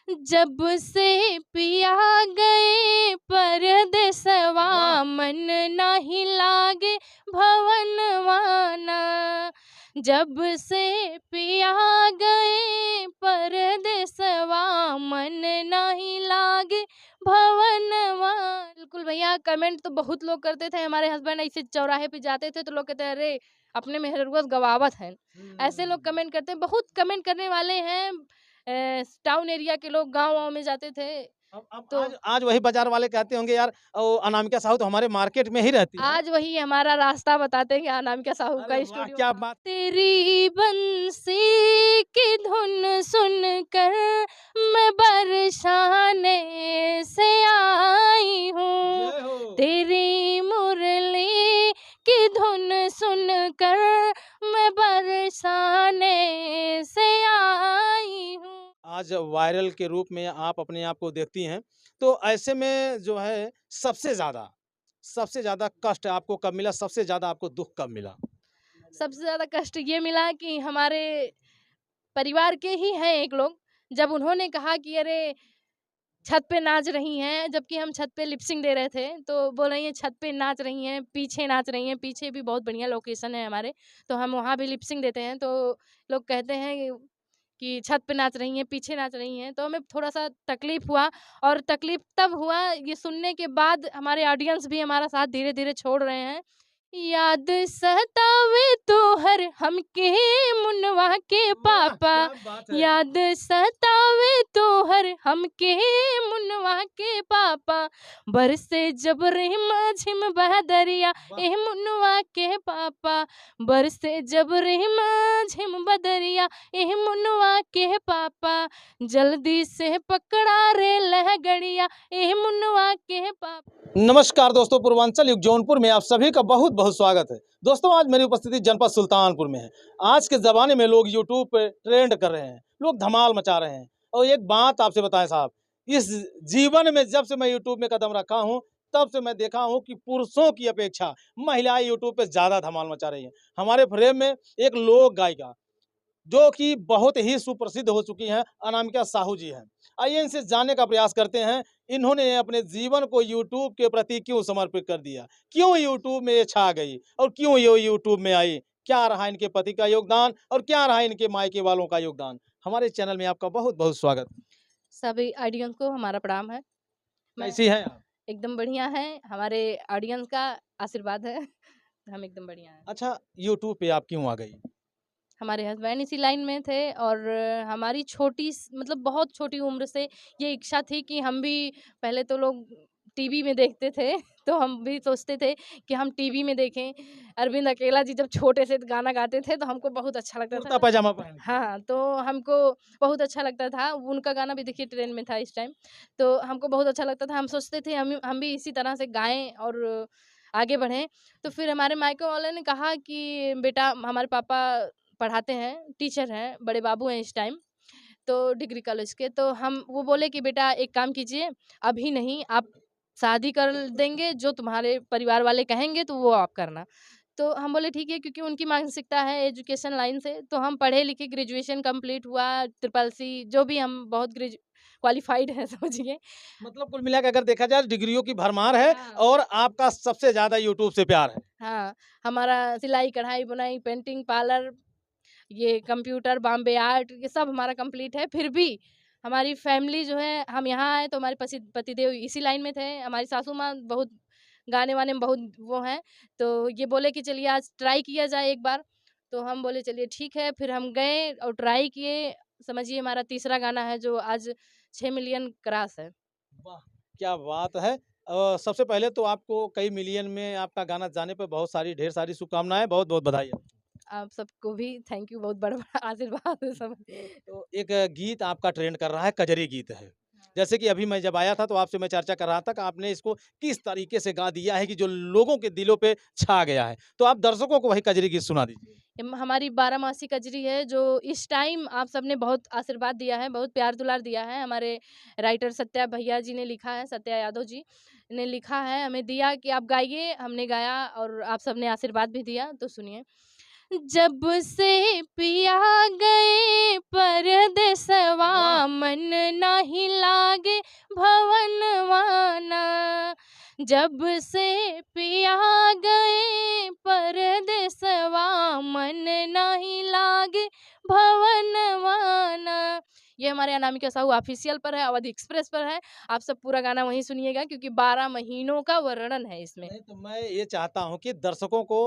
जब से पिया गए परदेसवा मन नाही लागे भवनवाना। जब से पिया गए परदेसवा मन नहीं लागे भवनवा। बिल्कुल भैया, कमेंट तो बहुत लोग करते थे। हमारे हस्बैंड ऐसे चौराहे पे जाते थे तो लोग कहते अरे अपने मेहरुआ गवावत है, ऐसे लोग कमेंट करते हैं। बहुत कमेंट करने वाले हैं। टाउन एरिया के लोग गाँव वाँव में जाते थे अब तो आज वही बाजार वाले कहते होंगे यार अनामिका साहू तो हमारे मार्केट में ही रहती है। आज वही हमारा रास्ता बताते हैं कि अनामिका साहू अरे का वाह स्टूडियो। क्या बात। तेरी बंसी की धुन सुनकर मैं बरसाने से आई हूँ। जय हो। तेरी मुरली की धुन सुनकर मैं बरसाने से आई हूँ। आज वायरल के रूप में आप अपने आप को देखती हैं, तो ऐसे में जो है सबसे ज़्यादा कष्ट आपको कब मिला? सबसे ज़्यादा आपको दुःख कब मिला? सबसे ज़्यादा कष्ट ये मिला कि हमारे परिवार के ही हैं एक लोग, जब उन्होंने कहा कि अरे छत पे नाच रही हैं, जबकि हम छत पे लिपसिंग दे रहे थे, तो बोल रही हैं छत पे नाच रही हैं, पीछे नाच रही हैं। पीछे भी बहुत बढ़िया लोकेशन है हमारे, तो हम वहाँ भी लिपसिंग देते हैं। तो लोग कहते हैं कि छत पे नाच रही हैं, पीछे नाच रही हैं, तो हमें थोड़ा-सा तकलीफ़ हुआ। और तकलीफ़ तब हुआ ये सुनने के बाद हमारे ऑडियंस भी हमारा साथ धीरे-धीरे छोड़ रहे हैं। याद सतावे तोहर हमके मुनवा के वाह! पापा। क्या बात है। याद सतावे तोहर हमके मुनवा के पापा। बरसे जब रिम झिम बदरिया वाह! ए मुनवा के पापा। बरसे जब रिम झिम बदरिया ए मुनवा के पापा। जल्दी से पकड़ा रे लहगड़िया ए मुनवा के पापा। नमस्कार दोस्तों, पूर्वांचल युग जौनपुर में आप सभी का बहुत-बहुत स्वागत है। दोस्तों आज मेरी उपस्थिति जनपद सुल्तानपुर में है। आज के ज़माने में लोग यूट्यूब पे ट्रेंड कर रहे हैं, लोग धमाल मचा रहे हैं। और एक बात आपसे बताएँ साहब, इस जीवन में जब से मैं यूट्यूब में कदम रखा हूँ, तब से मैं देखा हूँ कि पुरुषों की अपेक्षा महिलाएँ यूट्यूब पे ज़्यादा धमाल मचा रही हैं। हमारे फ्रेम में एक लोक गायिका जो कि बहुत ही सुप्रसिद्ध हो चुकी हैं, अनामिका साहू जी हैं। आइए इनसे जानने का प्रयास करते हैं, इन्होंने अपने जीवन को यूट्यूब के प्रति क्यों समर्पित कर दिया? क्यों यूट्यूब में ये छा गई और क्यों ये यूट्यूब में आई? क्या रहा इनके पति का योगदान और क्या रहा इनके मायके वालों का योगदान? हमारे चैनल में आपका बहुत-बहुत स्वागत। सभी ऑडियंस को हमारा प्रणाम है। मैं कैसी हैं आप? एकदम बढ़िया है, हमारे ऑडियंस का आशीर्वाद है। हम एकदम बढ़िया हैं। अच्छा, यूट्यूब पे आप क्यों आ गई? हमारे हस्बैंड इसी लाइन में थे और हमारी छोटी मतलब बहुत छोटी उम्र से ये इच्छा थी कि हम भी, पहले तो लोग टीवी में देखते थे तो हम भी सोचते थे कि हम टीवी में देखें। अरविंद अकेला जी जब छोटे से गाना गाते थे तो हमको बहुत अच्छा लगता था। कुर्ता पैजामा पहन के। हाँ, तो हमको बहुत अच्छा लगता था। उनका गाना भी देखिए ट्रेंड में था इस टाइम, तो हमको बहुत अच्छा लगता था। हम सोचते थे हम भी इसी तरह से गाएँ और आगे बढ़ें। तो फिर हमारे मायके वालों ने कहा कि बेटा, हमारे पापा पढ़ाते हैं, टीचर हैं, बड़े बाबू हैं इस टाइम, तो डिग्री कॉलेज के। तो हम वो बोले कि बेटा एक काम कीजिए, अभी नहीं, आप शादी कर देंगे, जो तुम्हारे परिवार वाले कहेंगे तो वो आप करना। तो हम बोले ठीक है, क्योंकि उनकी मानसिकता है एजुकेशन लाइन से। तो हम पढ़े लिखे, ग्रेजुएशन कंप्लीट हुआ, ट्रिपल सी जो भी, हम बहुत क्वालिफाइड हैं समझिए। मतलब कुल मिला के अगर देखा जाए डिग्रियों की भरमार है हाँ। और आपका सबसे ज़्यादा यूट्यूब से प्यार है। हाँ, हमारा सिलाई, कढ़ाई, बुनाई, पेंटिंग, पार्लर, ये कंप्यूटर, बॉम्बे आर्ट, ये सब हमारा कंप्लीट है। फिर भी हमारी फैमिली जो है, हम यहाँ आए तो हमारे पतिदेव इसी लाइन में थे। हमारी सासू माँ बहुत गाने-वाने में बहुत वो हैं, तो ये बोले कि चलिए आज ट्राई किया जाए एक बार। तो हम बोले चलिए ठीक है, फिर हम गए और ट्राई किए। समझिए हमारा तीसरा गाना है जो आज 6 मिलियन क्रॉस है। वाह! क्या बात है। सबसे पहले तो आपको कई मिलियन में आपका गाना जाने पे बहुत सारी ढेर सारी शुभकामनाएँ, बहुत-बहुत बधाई है। आप सबको भी थैंक यू, बहुत बड़ा-बड़ा आशीर्वाद है सब। तो एक गीत आपका ट्रेंड कर रहा है, कजरी गीत है। जैसे कि अभी मैं जब आया था तो आपसे मैं चर्चा कर रहा था कि आपने इसको किस तरीके से गा दिया है कि जो लोगों के दिलों पे छा गया है। तो आप दर्शकों को वही कजरी गीत सुना दीजिए। हमारी बारामासी कजरी है जो इस टाइम आप सबने बहुत आशीर्वाद दिया है, बहुत प्यार दुलार दिया है। हमारे राइटर सत्या भैया जी ने लिखा है, सत्या यादव जी ने लिखा है, हमें दिया कि आप गाइए, हमने गाया और आप सबने आशीर्वाद भी दिया। तो सुनिए। जब से पिया गए परदेसवा मन नाही लागे भवनवाना। जब से पिया गए परदेसवा मन नहीं लागे भवनवाना। ये हमारे अनामिका साहू ऑफिशियल पर है, अवधि एक्सप्रेस पर है। आप सब पूरा गाना वहीं सुनिएगा क्योंकि 12 महीनों का वर्णन है इसमें। नहीं तो मैं ये चाहता हूँ कि दर्शकों को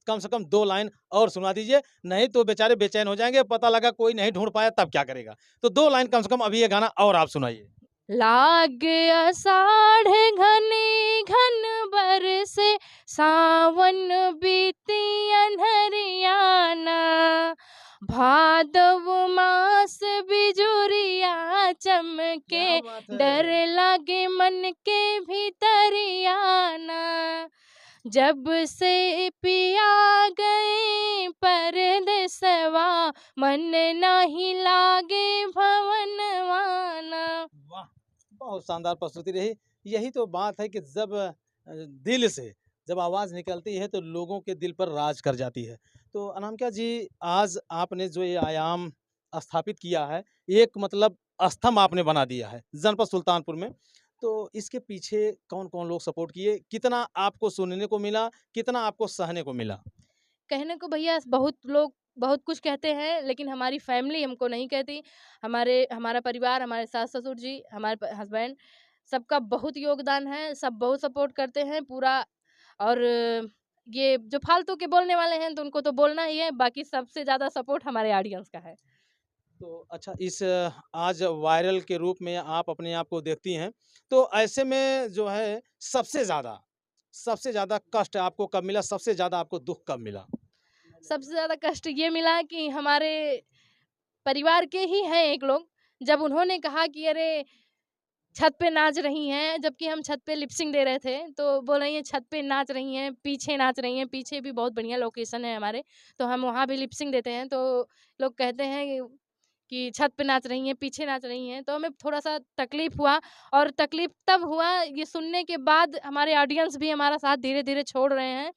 कम से कम 2 लाइन और सुना दीजिए, नहीं तो बेचारे बेचैन हो जाएंगे, पता लगा कोई नहीं ढूंढ पाया तब क्या करेगा। तो 2 लाइन कम से कम अभी ये गाना और आप सुनाइए। लाग आषाढ़ घने घन बरसे सावन बीती अनहरियाना। भादव मास बिजुरिया चमके क्या बात है। डर लागे मन के भीतरियाना। जब से पिया गए परदेसवा मन नहीं लागे भवनवाना। वाह! बहुत शानदार प्रस्तुति रही। यही तो बात है कि जब दिल से जब आवाज़ निकलती है तो लोगों के दिल पर राज कर जाती है। तो अनामिका जी, आज आपने जो ये आयाम स्थापित किया है, एक मतलब स्तंभ आपने बना दिया है जनपद सुल्तानपुर में। तो इसके पीछे कौन-कौन लोग सपोर्ट किए? कितना आपको सुनने को मिला? कितना आपको सहने को मिला? कहने को भैया बहुत लोग बहुत कुछ कहते हैं, लेकिन हमारी फैमिली हमको नहीं कहती। हमारा परिवार, हमारे सास-ससुर जी, हमारे हस्बैंड, सबका बहुत योगदान है, सब बहुत सपोर्ट करते हैं पूरा। और ये जो फालतू के बोलने वाले हैं तो उनको तो बोलना ही है, बाकी सबसे ज़्यादा सपोर्ट हमारे ऑडियंस का है। तो अच्छा, इस आज वायरल के रूप में आप अपने आप को देखती हैं, तो ऐसे में जो है सबसे ज़्यादा कष्ट आपको कब मिला? सबसे ज़्यादा आपको दुःख कब मिला? सबसे ज़्यादा कष्ट ये मिला कि हमारे परिवार के ही हैं एक लोग, जब उन्होंने कहा कि अरे छत पे नाच रही हैं, जबकि हम छत पे लिप सिंक दे रहे थे, तो बोल रही हैं छत पे नाच रही हैं, पीछे नाच रही हैं, पीछे भी बहुत बढ़िया लोकेशन है हमारे, तो हम वहाँ भी लिप सिंक देते हैं। तो लोग कहते हैं कि छत पे नाच रही हैं, पीछे नाच रही हैं, तो हमें थोड़ा-सा तकलीफ़ हुआ। और तकलीफ़ तब हुआ ये सुनने के बाद, हमारे ऑडियंस भी हमारा साथ धीरे-धीरे छोड़ रहे हैं।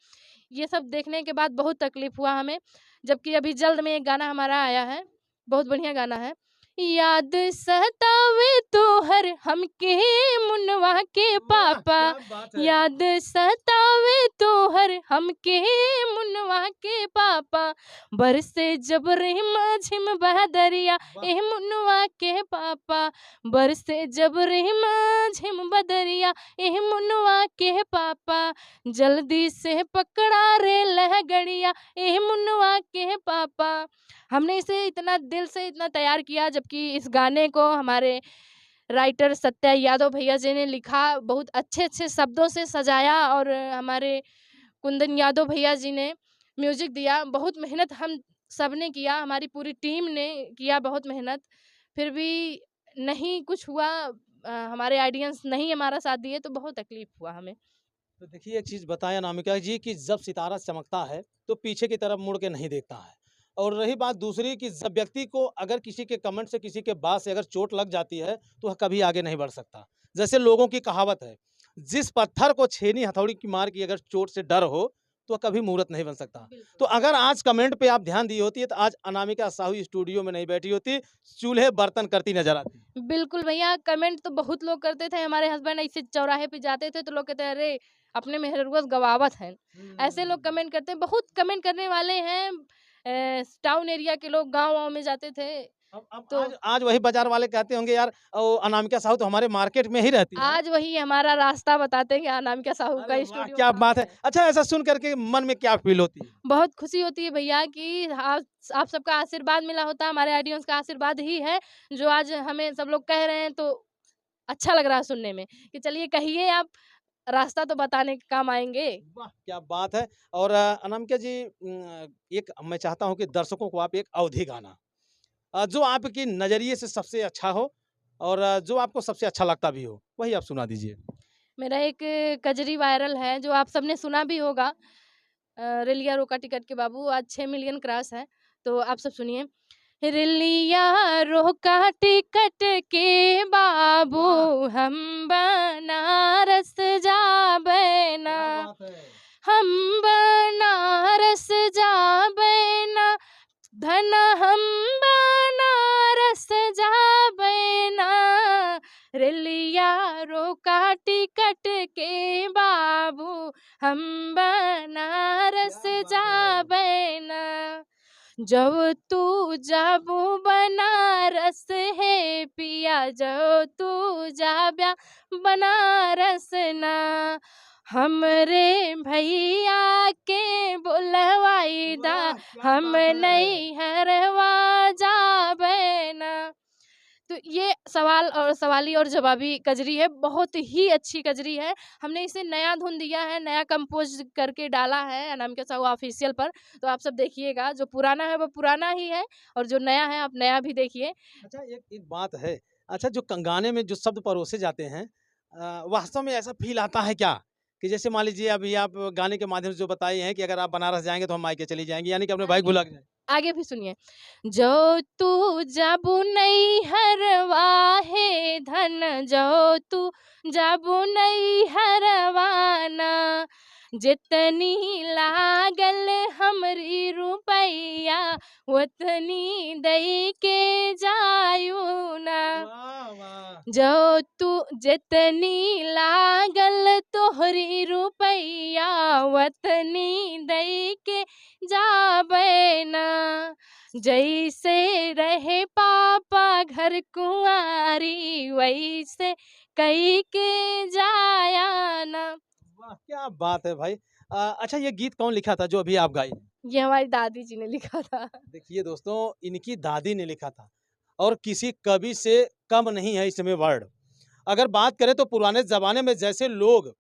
ये सब देखने के बाद बहुत तकलीफ़ हुआ हमें, जबकि अभी जल्द में एक गाना हमारा आया है, बहुत बढ़िया गाना है। याद सतावे तोहर हमके मुनवा के वाह! पापा। क्या बात है। याद सतावे तोहर हमके मुनवा के पापा। बरसे जब रिमझिम बदरिया वाह! ए मुनवा के पापा। बरसे जब रिमझिम बदरिया ए मुनवा के पापा। जल्दी से पकड़ा रे लहगड़िया ए मुनवा के पापा। हमने इसे इतना दिल से इतना तैयार किया, जबकि इस गाने को हमारे राइटर सत्या यादव भैया जी ने लिखा, बहुत अच्छे-अच्छे शब्दों से सजाया, और हमारे कुंदन यादव भैया जी ने म्यूज़िक दिया। बहुत मेहनत हम सब ने किया, हमारी पूरी टीम ने किया बहुत मेहनत, फिर भी नहीं कुछ हुआ। हमारे ऑडियंस नहीं हमारा साथ दिए तो बहुत तकलीफ़ हुआ हमें। तो देखिए, एक चीज़ बताएँ अनामिका जी कि जब सितारा चमकता है, तो पीछे की तरफ मुड़ के नहीं देखता है। और रही बात दूसरी कि जब व्यक्ति को अगर किसी के कमेंट से, किसी के बात से अगर चोट लग जाती है, तो वह कभी आगे नहीं बढ़ सकता। जैसे लोगों की कहावत है, जिस पत्थर को छेनी हथौड़ी की मार की अगर चोट से डर हो, तो वह कभी मूर्त नहीं बन सकता। तो अगर आज कमेंट पे आप ध्यान दी होती है, तो आज अनामिका साहू स्टूडियो में नहीं बैठी होती, चूल्हे बर्तन करती नज़र आती। बिल्कुल भैया, कमेंट तो बहुत लोग करते थे। हमारे हस्बैंड ऐसे चौराहे पे जाते थे तो लोग कहते हैं, अरे अपने मेहरुआ गवावत हैं। ऐसे लोग कमेंट करते हैं, बहुत कमेंट करने वाले हैं। टाउन एरिया के लोग गाँव-वाँव में जाते थे अब तो आज वही बाज़ार वाले कहते होंगे, यार अनामिका साहू तो हमारे मार्केट में ही रहती हैं। आज वही हमारा रास्ता बताते हैं कि अनामिका साहू अरे का वाह! स्टूडियो क्या कहाँ बात पे है। है। अच्छा, ऐसा सुन कर के मन में क्या फ़ील होती है? बहुत खुशी होती है भैया कि आप सबका आशीर्वाद मिला होता है, हमारे ऑडियंस का आशीर्वाद ही है, जो आज हमें सब लोग कह रहे हैं, तो अच्छा लग रहा है सुनने में कि चलिए कहिए आप, रास्ता तो बताने के काम आएँगे। वाह! क्या बात है। और अनामिका जी, एक मैं चाहता हूँ कि दर्शकों को आप एक अवधि गाना जो आपकी नज़रिए से सबसे अच्छा हो और जो आपको सबसे अच्छा लगता भी हो, वही आप सुना दीजिए। मेरा एक कजरी वायरल है जो आप सबने सुना भी होगा। रेलिया रोका टिकट के बाबू, आज 6 मिलियन क्रॉस है, तो आप सब सुनिए। रेलिया रोका टिकट के बाबू, वाह! हम बनारस जाबे ना। क्या बात है। हम बनारस जाबे ना, धन हम बनारस जाबे ना, रेलिया रोका टिकट के बाबू, हम बनारस क्या बात है। जाबे ना। जब तू जाबू बनारस है पिया, जब तू जाब्या बनारस ना, हमरे भैया के बुलवाई दा, वाह, क्या हम बात है। नहीं हरवा जाबे ना। तो ये सवाल और सवाली और जवाबी कजरी है, बहुत ही अच्छी कजरी है। हमने इसे नया धुन दिया है, नया कंपोज करके डाला है अनामिका साहू ऑफिशियल पर, तो आप सब देखिएगा। जो पुराना है वो पुराना ही है, और जो नया है आप नया भी देखिए। अच्छा, एक एक बात है। अच्छा, जो गाने में जो शब्द परोसे जाते हैं, वास्तव में ऐसा फ़ील आता है क्या? कि जैसे मान लीजिए अभी आप गाने के माध्यम से जो बताई हैं कि अगर आप बनारस जाएँगे तो हम मायके चली जाएँगी, यानी कि अपने भाई को भुला के जाएँ। आगे भी सुनिए। जो तू जाबू नहीं हरवा है धन, जो तू जाबू नहीं हरवाना, जितनी लागल हमरी रुपैया, उतनी दई के जायू ना। वाह, वाह! जो तू जितनी लागल तोहरी रुपैया, वतनी दई के जाबे ना, जैसे रहे पापा घर कुंवारी, वैसे कई के जाया ना। वाह! क्या बात है भाई। अच्छा, ये गीत कौन लिखा था जो अभी आप गाई? ये हमारी दादी जी ने लिखा था। देखिए दोस्तों, इनकी दादी ने लिखा था और किसी कवि से कम नहीं है इसमें वर्ड। अगर बात करें तो पुराने ज़माने में जैसे लोग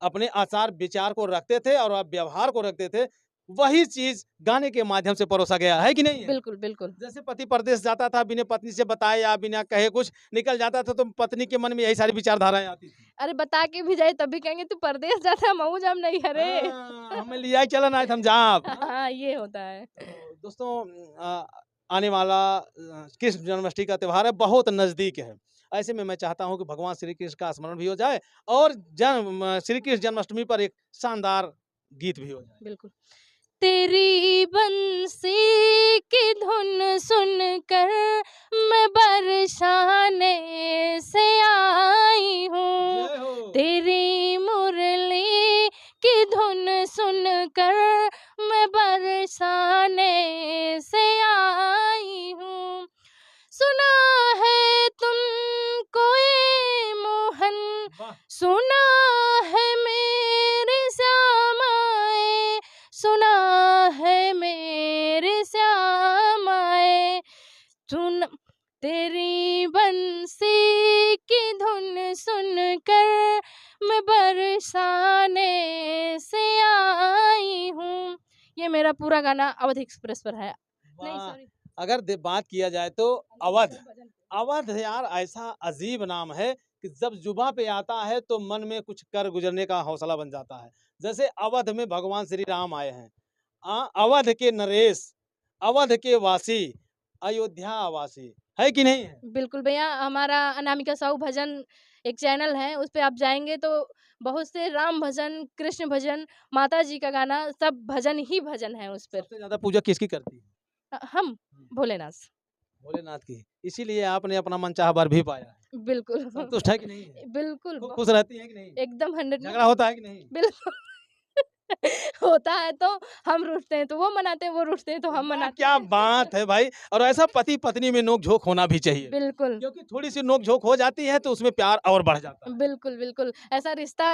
अपने आचार विचार को रखते थे और व्यवहार को रखते थे, वही चीज़ गाने के माध्यम से परोसा गया है कि नहीं है? बिल्कुल, बिल्कुल। जैसे पति परदेश जाता था, बिना पत्नी से बताए या बिना कहे कुछ निकल जाता था, तो पत्नी के मन में यही सारी विचारधाराएँ आती थी। अरे बता के भी जाए तब भी कहेंगे तू परदेस जाता, मऊ जाम नहीं हरे। हाँ, हमें लियाई चलन आए हम जाप। हाँ, ये होता है। तो दोस्तों, आने वाला कृष्ण जन्माष्टमी का त्योहार है, बहुत नज़दीक है। ऐसे में मैं चाहता हूँ कि भगवान श्री कृष्ण का स्मरण भी हो जाए और श्री कृष्ण जन्माष्टमी पर एक शानदार गीत भी हो जाए। बिल्कुल। तेरी बंसी की धुन सुनकर मैं बरसाने से आई हूँ, जय हो। तेरी मुरली की धुन सुनकर मैं बरसाने से आई हूँ। सुना है तुमको ये मोहन, वाह! सुना है मेरे श्यामाए, सुना है मेरे श्यामाए, सुन तेरी बंसी की धुन सुनकर मैं बरसाने से आई हूँ। ये मेरा पूरा गाना अवध एक्सप्रेस पर है। नहीं वाह! सॉरी, अगर बात किया जाए तो अवध, अवध यार ऐसा अजीब नाम है कि जब जुबा पे आता है तो मन में कुछ कर गुजरने का हौसला बन जाता है। जैसे अवध में भगवान श्री राम आए हैं, अवध के नरेश, अवध के वासी, अयोध्या वासी, है कि नहीं है? बिल्कुल भैया, हमारा अनामिका साहू भजन एक चैनल है, उस पे आप जाएँगे तो बहुत से राम भजन, कृष्ण भजन, माता जी का गाना, सब भजन ही भजन है उस पर। सबसे ज्यादा पूजा किसकी करती है? हम भोलेनाथ। भोलेनाथ की। इसीलिए आपने अपना मनचाहा वर भी पाया है। बिल्कुल। संतुष्ट है कि नहीं है? बिल्कुल, खुश रहती हैं कि नहीं? एकदम 100 में झगड़ा होता है कि नहीं? बिल्कुल। होता है तो हम रूठते हैं तो वो मनाते हैं, वो रूठते हैं तो हम वाह! मनाते क्या हैं। बात है भाई। और ऐसा पति-पत्नी में नोक-झोंक होना भी चाहिए। बिल्कुल। क्योंकि थोड़ी-सी नोक-झोंक हो जाती है तो उसमें प्यार और बढ़ जाता है। बिल्कुल, बिल्कुल। ऐसा रिश्ता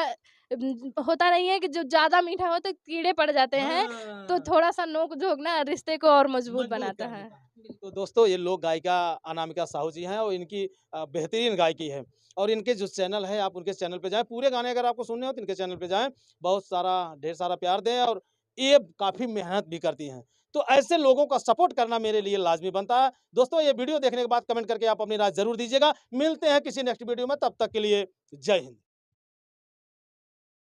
होता नहीं है कि जो ज़्यादा मीठा हो तो कीड़े पड़ जाते हैं, तो हाँ, थोड़ा-सा नोक-झोंक ना रिश्ते को और मजबूत मजबूत बनाता कर है। देता है। तो दोस्तों, ये लोक गायिका अनामिका साहू जी हैं और इनकी बेहतरीन गायकी है। और इनके जो चैनल है, आप उनके चैनल पे जाएँ, पूरे गाने अगर आपको सुनने हो तो इनके चैनल पे जाएँ। बहुत सारा ढेर सारा प्यार दें और ये काफ़ी मेहनत भी करती हैं। तो ऐसे लोगों का सपोर्ट करना मेरे लिए लाज़मी बनता है। दोस्तों, ये वीडियो देखने के बाद कमेंट करके आप अपनी राय ज़रूर दीजिएगा। मिलते हैं किसी नेक्स्ट वीडियो में, तब तक के लिए जय हिंद।